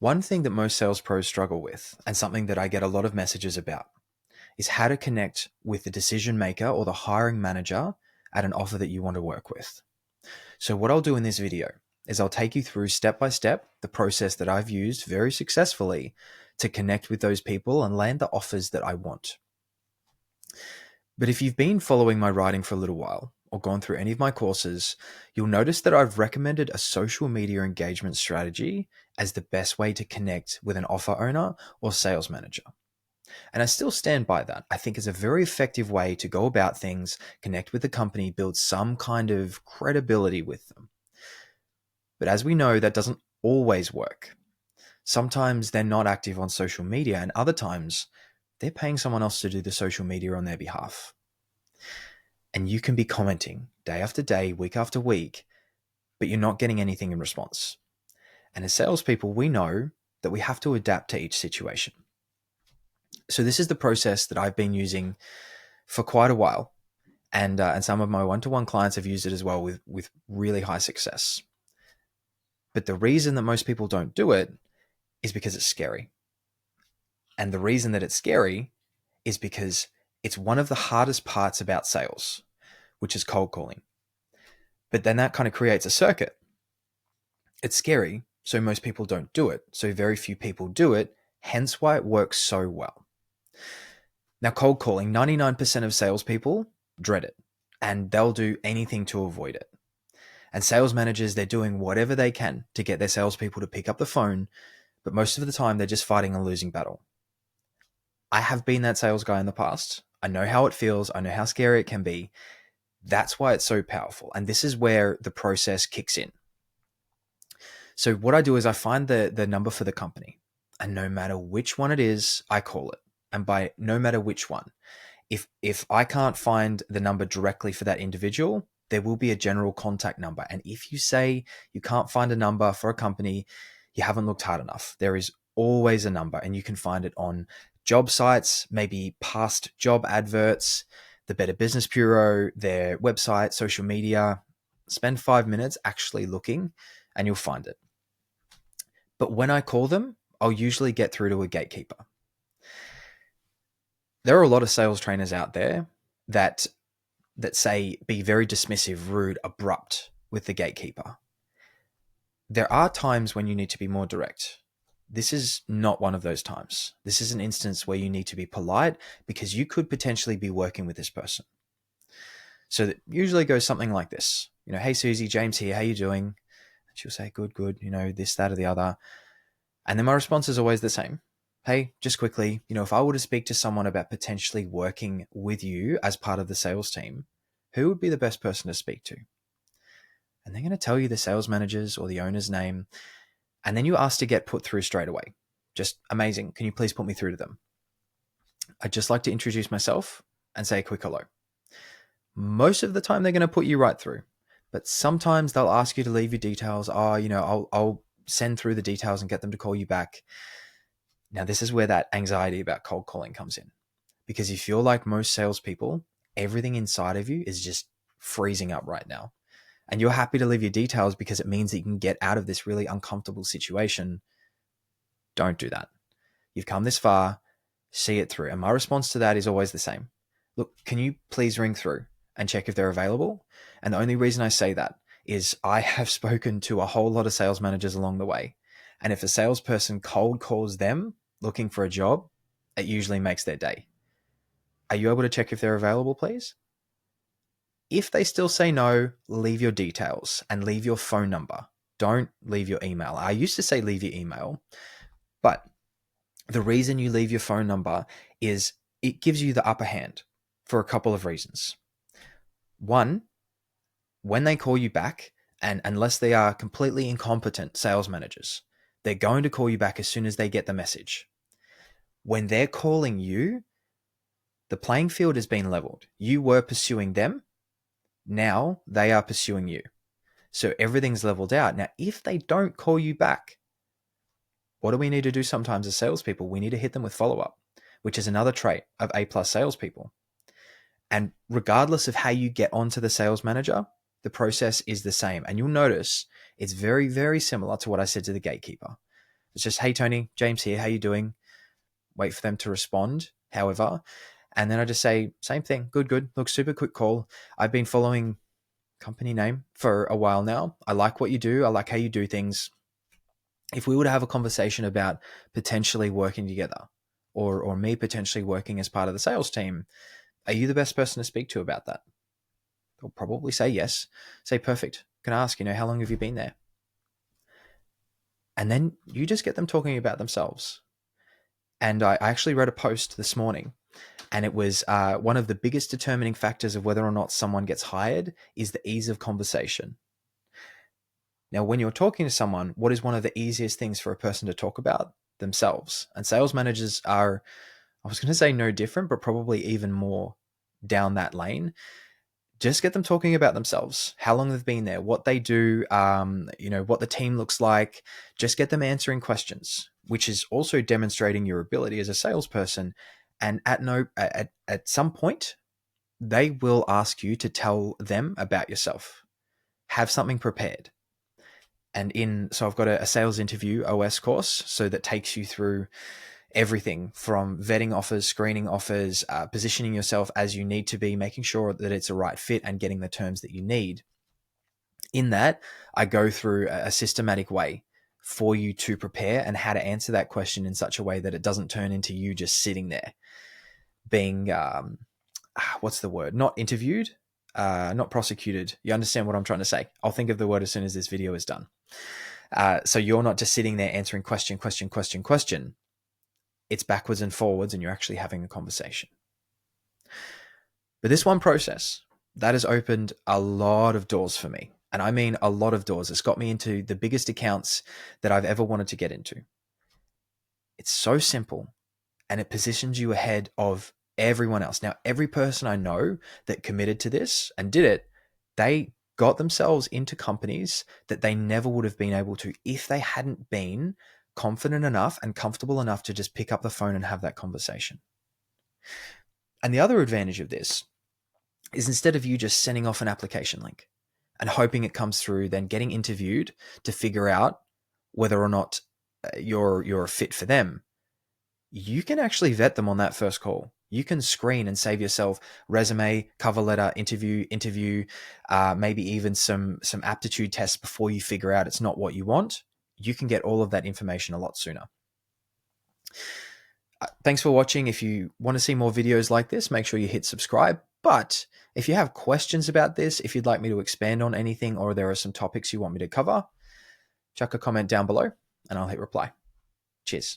One thing that most sales pros struggle with, and something that I get a lot of messages about, is how to connect with the decision maker or the hiring manager at an offer that you want to work with. So what I'll do in this video is I'll take you through step by step the process that I've used very successfully to connect with those people and land the offers that I want. But if you've been following my writing for a little while or gone through any of my courses, you'll notice that I've recommended a social media engagement strategy as the best way to connect with an offer owner or sales manager. And I still stand by that. I think it's a very effective way to go about things, connect with the company, build some kind of credibility with them. But as we know, that doesn't always work. Sometimes they're not active on social media, and other times they're paying someone else to do the social media on their behalf. And you can be commenting day after day, week after week, but you're not getting anything in response. And as salespeople, we know that we have to adapt to each situation. So this is the process that I've been using for quite a while. And some of my one-to-one clients have used it as well with really high success. But the reason that most people don't do it is because it's scary. And the reason that it's scary is because it's one of the hardest parts about sales, which is cold calling. But then that kind of creates a circuit. It's scary, so most people don't do it. So very few people do it, hence why it works so well. Now, cold calling, 99% of salespeople dread it, and they'll do anything to avoid it. And sales managers, they're doing whatever they can to get their salespeople to pick up the phone, but most of the time they're just fighting a losing battle. I have been that sales guy in the past. I know how it feels. I know how scary it can be. That's why it's so powerful. And this is where the process kicks in. So what I do is I find the number for the company, and no matter which one it is, I call it. And by no matter which one, if I can't find the number directly for that individual, there will be a general contact number. And if you say you can't find a number for a company, you haven't looked hard enough. There is always a number, and you can find it on job sites, maybe past job adverts, the Better Business Bureau, their website, social media. Spend 5 minutes actually looking and you'll find it. But when I call them, I'll usually get through to a gatekeeper. There are a lot of sales trainers out there that say be very dismissive, rude, abrupt with the gatekeeper. There are times when you need to be more direct. This is not one of those times. This is an instance where you need to be polite because you could potentially be working with this person. So that usually goes something like this. Hey, Susie, James here. How you doing? And she'll say, good, this, that, or the other. And then my response is always the same. Hey, just quickly, if I were to speak to someone about potentially working with you as part of the sales team, who would be the best person to speak to? And they're going to tell you the sales manager's or the owner's name. And then you ask to get put through straight away. Just amazing. Can you please put me through to them? I'd just like to introduce myself and say a quick hello. Most of the time, they're going to put you right through. But sometimes they'll ask you to leave your details. I'll send through the details and get them to call you back. Now, this is where that anxiety about cold calling comes in. Because you feel like most salespeople, everything inside of you is just freezing up right now. And you're happy to leave your details because it means that you can get out of this really uncomfortable situation. Don't do that. You've come this far, see it through. And my response to that is always the same. Look, can you please ring through and check if they're available? And the only reason I say that is I have spoken to a whole lot of sales managers along the way. And if a salesperson cold calls them looking for a job, it usually makes their day. Are you able to check if they're available, please? If they still say no, leave your details and leave your phone number. Don't leave your email. I used to say leave your email, but the reason you leave your phone number is it gives you the upper hand for a couple of reasons. One, when they call you back, and unless they are completely incompetent sales managers, they're going to call you back as soon as they get the message. When they're calling you, the playing field has been leveled. You were pursuing them. Now they are pursuing you. So everything's leveled out. Now, if they don't call you back, what do we need to do sometimes as salespeople? We need to hit them with follow-up, which is another trait of A+ salespeople. And regardless of how you get onto the sales manager, the process is the same. And you'll notice it's very, very similar to what I said to the gatekeeper. It's just, hey, Tony, James here. How you doing? Wait for them to respond, however. And then I just say, same thing. Good. Look, super quick call. I've been following company name for a while now. I like what you do. I like how you do things. If we were to have a conversation about potentially working together, or me potentially working as part of the sales team, are you the best person to speak to about that? They'll probably say yes. Say, perfect. Can I ask, how long have you been there? And then you just get them talking about themselves. And I actually read a post this morning, and it was one of the biggest determining factors of whether or not someone gets hired is the ease of conversation. Now, when you're talking to someone, what is one of the easiest things for a person to talk about? Themselves. And sales managers are, I was going to say no different, but probably even more down that lane. Just get them talking about themselves, how long they've been there, what they do, what the team looks like. Just get them answering questions, which is also demonstrating your ability as a salesperson. And at some point, they will ask you to tell them about yourself. Have something prepared. And so I've got a sales interview OS course, so that takes you through everything from vetting offers, screening offers, positioning yourself as you need to be, making sure that it's a right fit and getting the terms that you need. In that, I go through a systematic way for you to prepare and how to answer that question in such a way that it doesn't turn into you just sitting there being, what's the word? Not interviewed, not prosecuted. You understand what I'm trying to say? I'll think of the word as soon as this video is done. So you're not just sitting there answering question. It's backwards and forwards, and you're actually having a conversation. But this one process, that has opened a lot of doors for me. And I mean a lot of doors. It's got me into the biggest accounts that I've ever wanted to get into. It's so simple, and it positions you ahead of everyone else. Now, every person I know that committed to this and did it, they got themselves into companies that they never would have been able to if they hadn't been confident enough and comfortable enough to just pick up the phone and have that conversation. And the other advantage of this is, instead of you just sending off an application link and hoping it comes through, then getting interviewed to figure out whether or not you're a fit for them, you can actually vet them on that first call. You can screen and save yourself resume, cover letter, interview, maybe even some aptitude tests before you figure out it's not what you want. You can get all of that information a lot sooner. Thanks for watching. If you want to see more videos like this, make sure you hit subscribe. But if you have questions about this, if you'd like me to expand on anything, or there are some topics you want me to cover, chuck a comment down below and I'll hit reply. Cheers.